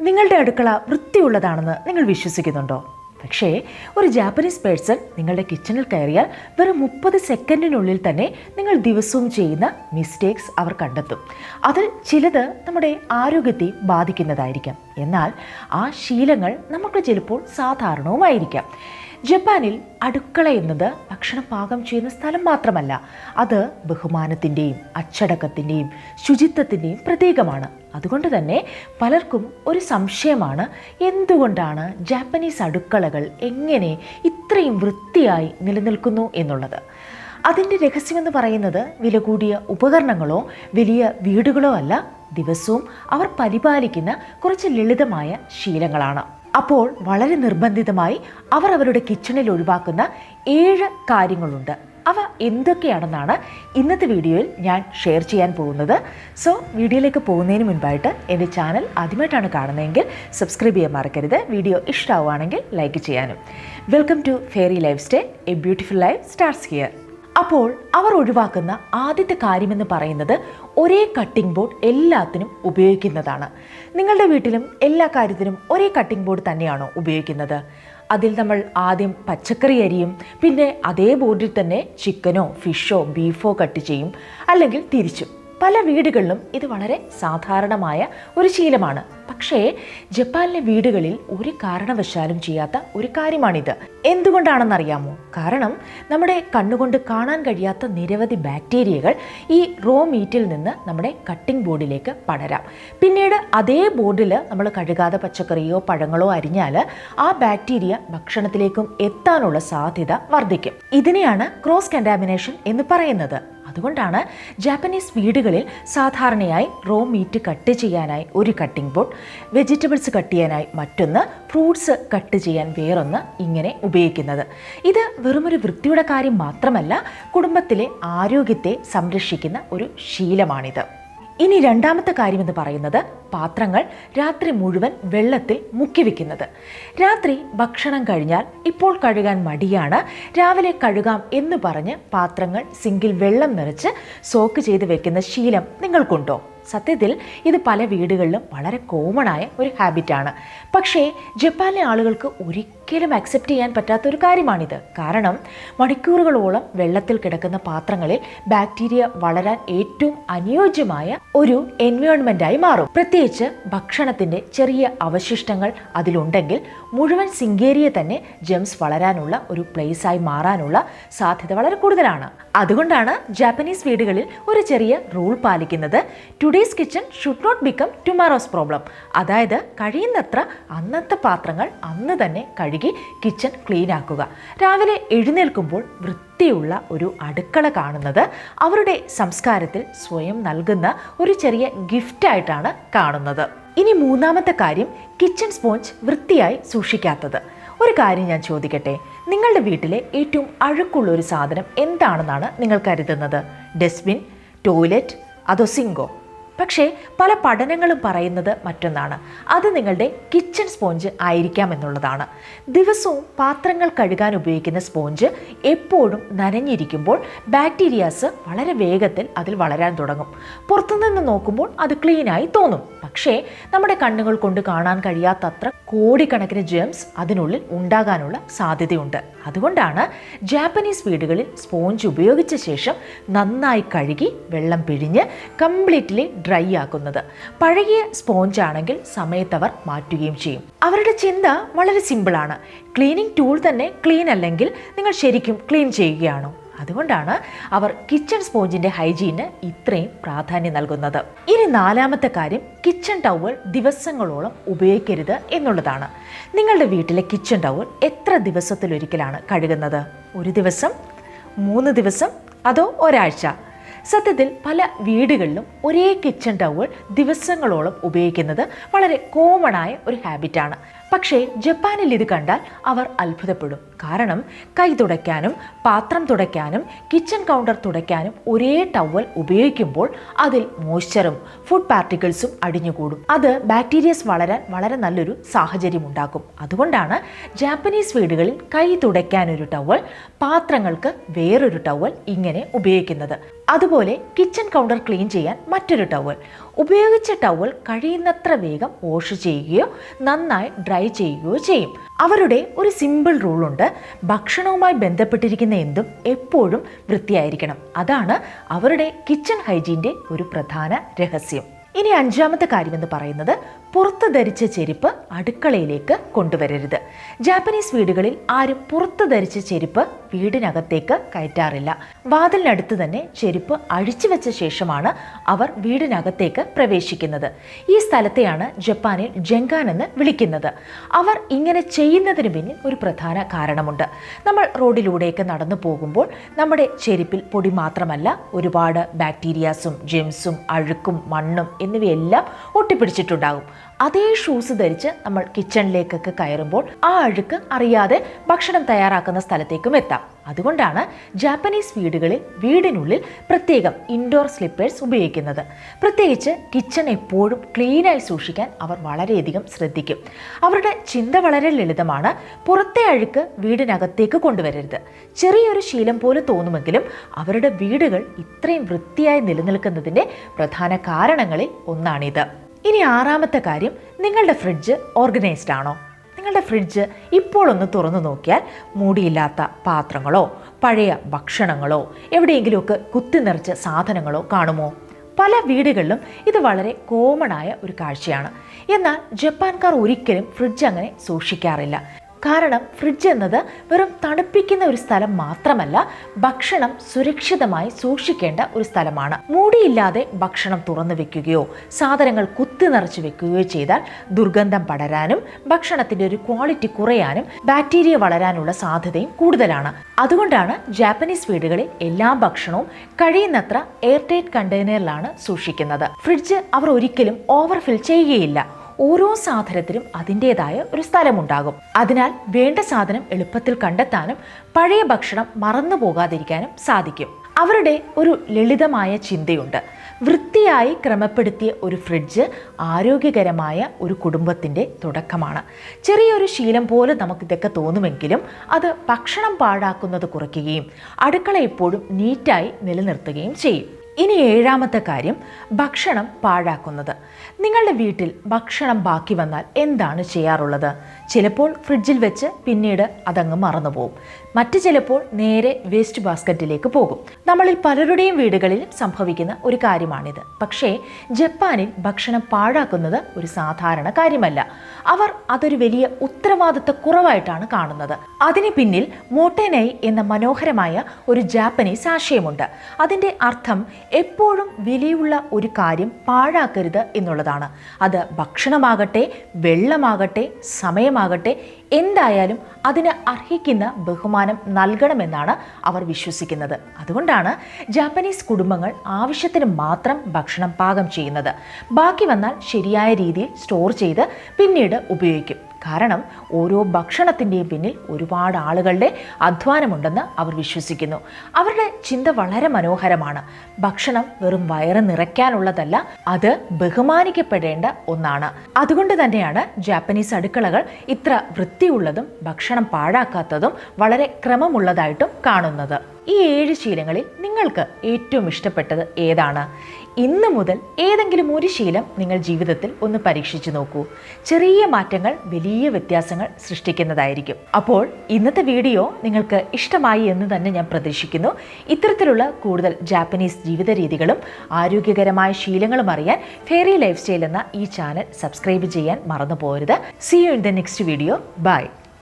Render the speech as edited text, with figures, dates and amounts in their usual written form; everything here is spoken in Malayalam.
നിങ്ങളുടെ അടുക്കള വൃത്തിയുള്ളതാണെന്ന് നിങ്ങൾ വിശ്വസിക്കുന്നുണ്ടോ? പക്ഷേ ഒരു ജാപ്പനീസ് പേഴ്സൺ നിങ്ങളുടെ കിച്ചണിൽ കയറിയാൽ വെറും 30 സെക്കൻഡിനുള്ളിൽ തന്നെ നിങ്ങൾ ദിവസവും ചെയ്യുന്ന മിസ്റ്റേക്സ് അവർ കണ്ടെത്തും. അതിൽ ചിലത് നമ്മുടെ ആരോഗ്യത്തെ ബാധിക്കുന്നതായിരിക്കാം. എന്നാൽ ആ ശീലങ്ങൾ നമുക്ക് ചിലപ്പോൾ സാധാരണവുമായിരിക്കാം. ജപ്പാനിൽ അടുക്കള എന്നത് ഭക്ഷണം പാകം ചെയ്യുന്ന സ്ഥലം മാത്രമല്ല, അത് ബഹുമാനത്തിൻ്റെയും അച്ചടക്കത്തിൻ്റെയും ശുചിത്വത്തിൻ്റെയും പ്രതീകമാണ്. അതുകൊണ്ട് തന്നെ പലർക്കും ഒരു സംശയമാണ്, എന്തുകൊണ്ടാണ് ജാപ്പനീസ് അടുക്കളകൾ എങ്ങനെ ഇത്രയും വൃത്തിയായി നിലനിൽക്കുന്നു എന്നുള്ളത്. അതിൻ്റെ രഹസ്യമെന്ന് പറയുന്നത് വില കൂടിയ ഉപകരണങ്ങളോ വലിയ വീടുകളോ അല്ല, ദിവസവും അവർ പരിപാലിക്കുന്ന കുറച്ച് ലളിതമായ ശീലങ്ങളാണ്. അപ്പോൾ വളരെ നിർബന്ധിതമായി അവർ അവരുടെ കിച്ചണിൽ ഒഴിവാക്കുന്ന 7 കാര്യങ്ങളുണ്ട്. അവ എന്തൊക്കെയാണെന്നാണ് ഇന്നത്തെ വീഡിയോയിൽ ഞാൻ ഷെയർ ചെയ്യാൻ പോകുന്നത്. സോ വീഡിയോയിലേക്ക് പോകുന്നതിന് മുൻപായിട്ട് എൻ്റെ ചാനൽ ആദ്യമായിട്ടാണ് കാണുന്നതെങ്കിൽ സബ്സ്ക്രൈബ് ചെയ്യാൻ മറക്കരുത്. വീഡിയോ ഇഷ്ടമാവുകയാണെങ്കിൽ ലൈക്ക് ചെയ്യാനും. Welcome to fairy life style, a beautiful life starts here. അപ്പോൾ അവർ ഒഴിവാക്കുന്ന ആദ്യത്തെ കാര്യമെന്ന് പറയുന്നത് ഒരേ കട്ടിംഗ് ബോർഡ് എല്ലാത്തിനും ഉപയോഗിക്കുന്നതാണ്. നിങ്ങളുടെ വീട്ടിലും എല്ലാ കാര്യത്തിനും ഒരേ കട്ടിംഗ് ബോർഡ് തന്നെയാണോ ഉപയോഗിക്കുന്നത്? അതിൽ നമ്മൾ ആദ്യം പച്ചക്കറി അരിയും, പിന്നെ അതേ ബോർഡിൽ തന്നെ ചിക്കനോ ഫിഷോ ബീഫോ കട്ട് ചെയ്യും, അല്ലെങ്കിൽ തിരിച്ചും. പല വീടുകളിലും ഇത് വളരെ സാധാരണമായ ഒരു ശീലമാണ്. പക്ഷേ ജപ്പാനിലെ വീടുകളിൽ ഒരു കാരണവശാലും ചെയ്യാത്ത ഒരു കാര്യമാണിത്. എന്തുകൊണ്ടാണെന്നറിയാമോ? കാരണം നമ്മുടെ കണ്ണുകൊണ്ട് കാണാൻ കഴിയാത്ത നിരവധി ബാക്ടീരിയകൾ ഈ റോ മീറ്റിൽ നിന്ന് നമ്മുടെ കട്ടിംഗ് ബോർഡിലേക്ക് പടരാം. പിന്നീട് അതേ ബോർഡിൽ നമ്മൾ കഴുകാതെ പച്ചക്കറിയോ പഴങ്ങളോ അരിഞ്ഞാൽ ആ ബാക്ടീരിയ ഭക്ഷണത്തിലേക്കും എത്താനുള്ള സാധ്യത വർദ്ധിക്കും. ഇതിനെയാണ് ക്രോസ് കണ്ടാമിനേഷൻ എന്ന് പറയുന്നത്. അതുകൊണ്ടാണ് ജാപ്പനീസ് വീടുകളിൽ സാധാരണയായി റോ മീറ്റ് കട്ട് ചെയ്യാനായി ഒരു കട്ടിംഗ് ബോർഡ്, വെജിറ്റബിൾസ് കട്ട് ചെയ്യാനായി മറ്റൊന്ന്, ഫ്രൂട്ട്സ് കട്ട് ചെയ്യാൻ വേറൊന്ന്, ഇങ്ങനെ ഉപയോഗിക്കുന്നത്. ഇത് വെറുമൊരു വൃത്തിയുടെ കാര്യം മാത്രമല്ല, കുടുംബത്തിലെ ആരോഗ്യത്തെ സംരക്ഷിക്കുന്ന ഒരു ശീലമാണിത്. ഇനി രണ്ടാമത്തെ കാര്യമെന്ന് പറയുന്നത് പാത്രങ്ങൾ രാത്രി മുഴുവൻ വെള്ളത്തിൽ മുക്കി വെക്കുന്നത്. രാത്രി ഭക്ഷണം കഴിഞ്ഞാൽ ഇപ്പോൾ കഴുകാൻ മടിയാണ്, രാവിലെ കഴുകാം എന്ന് പറഞ്ഞ് പാത്രങ്ങൾ സിങ്കിൽ വെള്ളം നിറച്ച് സോക്ക് ചെയ്ത് വെക്കുന്ന ശീലം നിങ്ങൾക്കുണ്ടോ? സത്യത്തിൽ ഇത് പല വീടുകളിലും വളരെ കോമൺ ആയ ഒരു ഹാബിറ്റാണ്. പക്ഷേ ജപ്പാനിലെ ആളുകൾക്ക് ഒരിക്കലും അക്സെപ്റ്റ് ചെയ്യാൻ പറ്റാത്ത ഒരു കാര്യമാണിത്. കാരണം മണിക്കൂറുകളോളം വെള്ളത്തിൽ കിടക്കുന്ന പാത്രങ്ങളിൽ ബാക്ടീരിയ വളരാൻ ഏറ്റവും അനുയോജ്യമായ ഒരു എൻവയോൺമെൻറ്റായി മാറും. പ്രത്യേകിച്ച് ഭക്ഷണത്തിൻ്റെ ചെറിയ അവശിഷ്ടങ്ങൾ അതിലുണ്ടെങ്കിൽ മുഴുവൻ സിങ്കേരിയ തന്നെ ജെംസ് വളരാനുള്ള ഒരു പ്ലേസായി മാറാനുള്ള സാധ്യത വളരെ കൂടുതലാണ്. അതുകൊണ്ടാണ് ജാപ്പനീസ് വീടുകളിൽ ഒരു ചെറിയ റൂൾ പാലിക്കുന്നത്: today's kitchen should not become tomorrow's problem. അതായത് കഴിയുന്നത്ര അന്നത്തെ പാത്രങ്ങൾ അന്ന് തന്നെ കഴുകി കിച്ചൺ ക്ലീൻ ആക്കുക. രാവിലെ എഴുന്നേൽക്കുമ്പോൾ വൃത്തിയുള്ള ഒരു അടുക്കള കാണുന്നത് അവരുടെ സംസ്കാരത്തിൽ സ്വയം നൽകുന്ന ഒരു ചെറിയ ഗിഫ്റ്റായിട്ടാണ് കാണുന്നത്. ഇനി മൂന്നാമത്തെ കാര്യം, കിച്ചൺ സ്പോഞ്ച് വൃത്തിയായി സൂക്ഷിക്കാത്തത്. ഒരു കാര്യം ഞാൻ ചോദിക്കട്ടെ, നിങ്ങളുടെ വീട്ടിലെ ഏറ്റവും അഴുക്കുള്ള ഒരു സാധനം എന്താണെന്നാണ് നിങ്ങൾ കരുതുന്നത്? ഡസ്റ്റ്ബിൻ, ടോയ്ലറ്റ്, അതോ സിങ്കോ? പക്ഷേ പല പഠനങ്ങളും പറയുന്നത് മറ്റൊന്നാണ്. അത് നിങ്ങളുടെ കിച്ചൺ സ്പോഞ്ച് ആയിരിക്കാം എന്നുള്ളതാണ്. ദിവസവും പാത്രങ്ങൾ കഴുകാൻ ഉപയോഗിക്കുന്ന സ്പോഞ്ച് എപ്പോഴും നനഞ്ഞിരിക്കുമ്പോൾ ബാക്ടീരിയാസ് വളരെ വേഗത്തിൽ അതിൽ വളരാൻ തുടങ്ങും. പുറത്തുനിന്ന് നോക്കുമ്പോൾ അത് ക്ലീനായി തോന്നും. പക്ഷേ നമ്മുടെ കണ്ണുകൾ കൊണ്ട് കാണാൻ കഴിയാത്തത്ര കോടിക്കണക്കിന് ജെംസ് അതിനുള്ളിൽ ഉണ്ടാകാനുള്ള സാധ്യതയുണ്ട്. അതുകൊണ്ടാണ് ജാപ്പനീസ് വീടുകളിൽ സ്പോഞ്ച് ഉപയോഗിച്ച ശേഷം നന്നായി കഴുകി വെള്ളം പിഴിഞ്ഞ് കംപ്ലീറ്റ്ലി ഡ്രൈ ആക്കുന്നത്. പഴകിയ സ്പോഞ്ച് ആണെങ്കിൽ സമയത്തവർ മാറ്റുകയും ചെയ്യും. അവരുടെ ചിന്ത വളരെ സിമ്പിളാണ്: ക്ലീനിങ് ടൂൾ തന്നെ ക്ലീൻ അല്ലെങ്കിൽ നിങ്ങൾ ശരിക്കും ക്ലീൻ ചെയ്യുകയാണോ? അതുകൊണ്ടാണ് അവർ കിച്ചൺ സ്പോഞ്ചിൻ്റെ ഹൈജീന് ഇത്രയും പ്രാധാന്യം നൽകുന്നത്. ഇനി നാലാമത്തെ കാര്യം, കിച്ചൺ ടവൽ ദിവസങ്ങളോളം ഉപയോഗിക്കരുത് എന്നുള്ളതാണ്. നിങ്ങളുടെ വീട്ടിലെ കിച്ചൺ ടവൽ എത്ര ദിവസത്തിലൊരിക്കലാണ് കഴുകുന്നത്? 1 ദിവസം, 3 ദിവസം, അതോ ഒരാഴ്ച? സത്യത്തിൽ പല വീടുകളിലും ഒരേ കിച്ചൺ ടവൽ ദിവസങ്ങളോളം ഉപയോഗിക്കുന്നത് വളരെ കോമണായ ഒരു ഹാബിറ്റാണ്. പക്ഷേ ജപ്പാനിൽ ഇത് കണ്ടാൽ അവർ അത്ഭുതപ്പെടും. കാരണം കൈ തുടയ്ക്കാനും പാത്രം തുടയ്ക്കാനും കിച്ചൺ കൗണ്ടർ തുടയ്ക്കാനും ഒരേ ടവൽ ഉപയോഗിക്കുമ്പോൾ അതിൽ മോയ്സ്ചറും ഫുഡ് പാർട്ടിക്കിൾസും അടിഞ്ഞുകൂടും. അത് ബാക്ടീരിയസ് വളരാൻ വളരെ നല്ലൊരു സാഹചര്യം ഉണ്ടാക്കും. അതുകൊണ്ടാണ് ജാപ്പനീസ് വീടുകളിൽ കൈ തുടയ്ക്കാനൊരു ടവൽ, പാത്രങ്ങൾക്ക് വേറൊരു ടവൽ ഇങ്ങനെ ഉപയോഗിക്കുന്നത്. അതുപോലെ കിച്ചൺ കൗണ്ടർ ക്ലീൻ ചെയ്യാൻ മറ്റൊരു ടവൽ. ഉപയോഗിച്ച ടവൽ കഴിയുന്നത്ര വേഗം വാഷ് ചെയ്യുകയോ നന്നായി ഡ്രൈ ചെയ്യുകയോ ചെയ്യും. അവരുടെ ഒരു സിമ്പിൾ റൂളുണ്ട്: ഭക്ഷണവുമായി ബന്ധപ്പെട്ടിരിക്കുന്ന എന്തും എപ്പോഴും വൃത്തിയായിരിക്കണം. അതാണ് അവരുടെ കിച്ചൺ ഹൈജീൻ്റെ ഒരു പ്രധാന രഹസ്യം. ഇനി അഞ്ചാമത്തെ കാര്യമെന്ന് പറയുന്നത് പുറത്ത് ധരിച്ച ചെരുപ്പ് അടുക്കളയിലേക്ക് കൊണ്ടുവരരുത്. ജാപ്പനീസ് വീടുകളിൽ ആരും പുറത്ത് ധരിച്ച ചെരുപ്പ് വീടിനകത്തേക്ക് കയറ്റാറില്ല. വാതിലിനടുത്ത് തന്നെ ചെരുപ്പ് അഴിച്ചു വെച്ച ശേഷമാണ് അവർ വീടിനകത്തേക്ക് പ്രവേശിക്കുന്നത്. ഈ സ്ഥലത്തെയാണ് ജപ്പാനിൽ ജെങ്കാൻ എന്ന് വിളിക്കുന്നത്. അവർ ഇങ്ങനെ ചെയ്യുന്നതിന് പിന്നിൽ ഒരു പ്രധാന കാരണമുണ്ട്. നമ്മൾ റോഡിലൂടെയൊക്കെ നടന്നു പോകുമ്പോൾ നമ്മുടെ ചെരുപ്പിൽ പൊടി മാത്രമല്ല, ഒരുപാട് ബാക്ടീരിയാസും ജെംസും അഴുക്കും മണ്ണും എന്നിവയെല്ലാം ഒട്ടിപ്പിടിച്ചിട്ടുണ്ടാകും. അതേ ഷൂസ് ധരിച്ച് നമ്മൾ കിച്ചണിലേക്കൊക്കെ കയറുമ്പോൾ ആ അഴുക്ക് അറിയാതെ ഭക്ഷണം തയ്യാറാക്കുന്ന സ്ഥലത്തേക്കും എത്താം. അതുകൊണ്ടാണ് ജാപ്പനീസ് വീടുകളിൽ വീടിനുള്ളിൽ പ്രത്യേകം ഇൻഡോർ സ്ലിപ്പേഴ്സ് ഉപയോഗിക്കുന്നത്. പ്രത്യേകിച്ച് കിച്ചൺ എപ്പോഴും ക്ലീനായി സൂക്ഷിക്കാൻ അവർ വളരെയധികം ശ്രദ്ധിക്കും. അവരുടെ ചിന്ത വളരെ ലളിതമാണ്: പുറത്തെ അഴുക്ക് വീടിനകത്തേക്ക് കൊണ്ടുവരരുത്. ചെറിയൊരു ശീലം പോലെ തോന്നുമെങ്കിലും അവരുടെ വീടുകൾ ഇത്രയും വൃത്തിയായി നിലനിൽക്കുന്നതിൻ്റെ പ്രധാന കാരണങ്ങളിൽ ഒന്നാണിത്. ഇനി ആറാമത്തെ കാര്യം, നിങ്ങളുടെ ഫ്രിഡ്ജ് ഓർഗനൈസ്ഡ് ആണോ? നിങ്ങളുടെ ഫ്രിഡ്ജ് ഇപ്പോൾ ഒന്ന് തുറന്നു നോക്കിയാൽ മൂടിയില്ലാത്ത പാത്രങ്ങളോ പഴയ ഭക്ഷണങ്ങളോ എവിടെയെങ്കിലുമൊക്കെ കുത്തി നിറച്ച സാധനങ്ങളോ കാണുമോ? പല വീടുകളിലും ഇത് വളരെ കോമൺ ആയ ഒരു കാഴ്ചയാണ്. എന്നാൽ ജപ്പാൻകാർ ഒരിക്കലും ഫ്രിഡ്ജ് അങ്ങനെ സൂക്ഷിക്കാറില്ല. കാരണം ഫ്രിഡ്ജ് എന്നത് വെറും തണുപ്പിക്കുന്ന ഒരു സ്ഥലം മാത്രമല്ല, ഭക്ഷണം സുരക്ഷിതമായി സൂക്ഷിക്കേണ്ട ഒരു സ്ഥലമാണ്. മൂടിയില്ലാതെ ഭക്ഷണം തുറന്നു വെക്കുകയോ സാധനങ്ങൾ കുത്തി നിറച്ചു വെക്കുകയോ ചെയ്താൽ ദുർഗന്ധം പടരാനും ഭക്ഷണത്തിന്റെ ഒരു ക്വാളിറ്റി കുറയാനും ബാക്ടീരിയ വളരാനുള്ള സാധ്യതയും കൂടുതലാണ്. അതുകൊണ്ടാണ് ജാപ്പനീസ് വീടുകളിൽ എല്ലാ ഭക്ഷണവും കഴിയുന്നത്ര എയർടൈറ്റ് കണ്ടെയ്നറിലാണ് സൂക്ഷിക്കുന്നത്. ഫ്രിഡ്ജ് അവർ ഒരിക്കലും ഓവർഫിൽ ചെയ്യുകയില്ല. ഓരോ സാധനത്തിനും അതിൻ്റെതായ ഒരു സ്ഥലമുണ്ടാകും. അതിനാൽ വേണ്ട സാധനം എളുപ്പത്തിൽ കണ്ടെത്താനും പഴയ ഭക്ഷണം മറന്നു പോകാതിരിക്കാനും സാധിക്കും. അവരുടെ ഒരു ലളിതമായ ചിന്തയുണ്ട്: വൃത്തിയായി ക്രമപ്പെടുത്തിയ ഒരു ഫ്രിഡ്ജ് ആരോഗ്യകരമായ ഒരു കുടുംബത്തിൻ്റെ തുടക്കമാണ്. ചെറിയൊരു ശീലം പോലെ നമുക്കിതൊക്കെ തോന്നുമെങ്കിലും അത് ഭക്ഷണം പാഴാക്കുന്നത് കുറയ്ക്കുകയും അടുക്കള എപ്പോഴും നീറ്റായി നിലനിർത്തുകയും ചെയ്യും. ഇനി ഏഴാമത്തെ കാര്യം, ഭക്ഷണം പാഴാക്കുന്നത്. നിങ്ങളുടെ വീട്ടിൽ ഭക്ഷണം ബാക്കി വന്നാൽ എന്താണ് ചെയ്യാറുള്ളത്? ചിലപ്പോൾ ഫ്രിഡ്ജിൽ വെച്ച് പിന്നീട് അതങ്ങ് മറന്നുപോകും. മറ്റു ചിലപ്പോൾ നേരെ വേസ്റ്റ് ബാസ്ക്കറ്റിലേക്ക് പോകും. നമ്മളിൽ പലരുടെയും വീടുകളിൽ സംഭവിക്കുന്ന ഒരു കാര്യമാണിത്. പക്ഷേ ജപ്പാനിൽ ഭക്ഷണം പാഴാക്കുന്നത് ഒരു സാധാരണ കാര്യമല്ല. അവർ അതൊരു വലിയ ഉത്തരവാദിത്ത കുറവായിട്ടാണ് കാണുന്നത്. അതിന് പിന്നിൽ മോട്ടേനൈ എന്ന മനോഹരമായ ഒരു ജാപ്പനീസ് ആശയമുണ്ട്. അതിൻ്റെ അർത്ഥം എപ്പോഴും വിലയുള്ള ഒരു കാര്യം പാഴാക്കരുത് എന്നുള്ളതാണ്. അത് ഭക്ഷണമാകട്ടെ, വെള്ളമാകട്ടെ, സമയമാകട്ടെ, എന്തായാലും അതിന് അർഹിക്കുന്ന ബഹുമാനം നൽകണമെന്നാണ് അവർ വിശ്വസിക്കുന്നത്. അതുകൊണ്ടാണ് ജാപ്പനീസ് കുടുംബങ്ങൾ ആവശ്യത്തിന് മാത്രം ഭക്ഷണം പാകം ചെയ്യുന്നത്. ബാക്കി വന്നാൽ ശരിയായ രീതിയിൽ സ്റ്റോർ ചെയ്ത് പിന്നീട് ഉപയോഗിക്കും. കാരണം ഓരോ ഭക്ഷണത്തിൻ്റെയും പിന്നിൽ ഒരുപാട് ആളുകളുടെ അധ്വാനമുണ്ടെന്ന് അവർ വിശ്വസിക്കുന്നു. അവരുടെ ചിന്ത വളരെ മനോഹരമാണ്. ഭക്ഷണം വെറും വയറ് നിറയ്ക്കാനുള്ളതല്ല, അത് ബഹുമാനിക്കപ്പെടേണ്ട ഒന്നാണ്. അതുകൊണ്ട് തന്നെയാണ് ജാപ്പനീസ് അടുക്കളകൾ ഇത്ര വൃത്തിയുള്ളതും ഭക്ഷണം പാഴാക്കാത്തതും വളരെ ക്രമമുള്ളതായിട്ടും കാണുന്നത്. ഈ 7 ശീലങ്ങളിൽ നിങ്ങൾക്ക് ഏറ്റവും ഇഷ്ടപ്പെട്ടത് ഏതാണ്? ഇന്ന് മുതൽ ഏതെങ്കിലും ഒരു ശീലം നിങ്ങൾ ജീവിതത്തിൽ ഒന്ന് പരീക്ഷിച്ചു നോക്കൂ. ചെറിയ മാറ്റങ്ങൾ വലിയ വ്യത്യാസങ്ങൾ സൃഷ്ടിക്കുന്നതായിരിക്കും. അപ്പോൾ ഇന്നത്തെ വീഡിയോ നിങ്ങൾക്ക് ഇഷ്ടമായി എന്ന് തന്നെ ഞാൻ പ്രതീക്ഷിക്കുന്നു. ഇത്തരത്തിലുള്ള കൂടുതൽ ജാപ്പനീസ് ജീവിത രീതികളും ആരോഗ്യകരമായ ശീലങ്ങളും അറിയാൻ ഫെയറി ലൈഫ് സ്റ്റൈൽ എന്ന ഈ ചാനൽ സബ്സ്ക്രൈബ് ചെയ്യാൻ മറന്നു പോകരുത്. See you in the next video. Bye.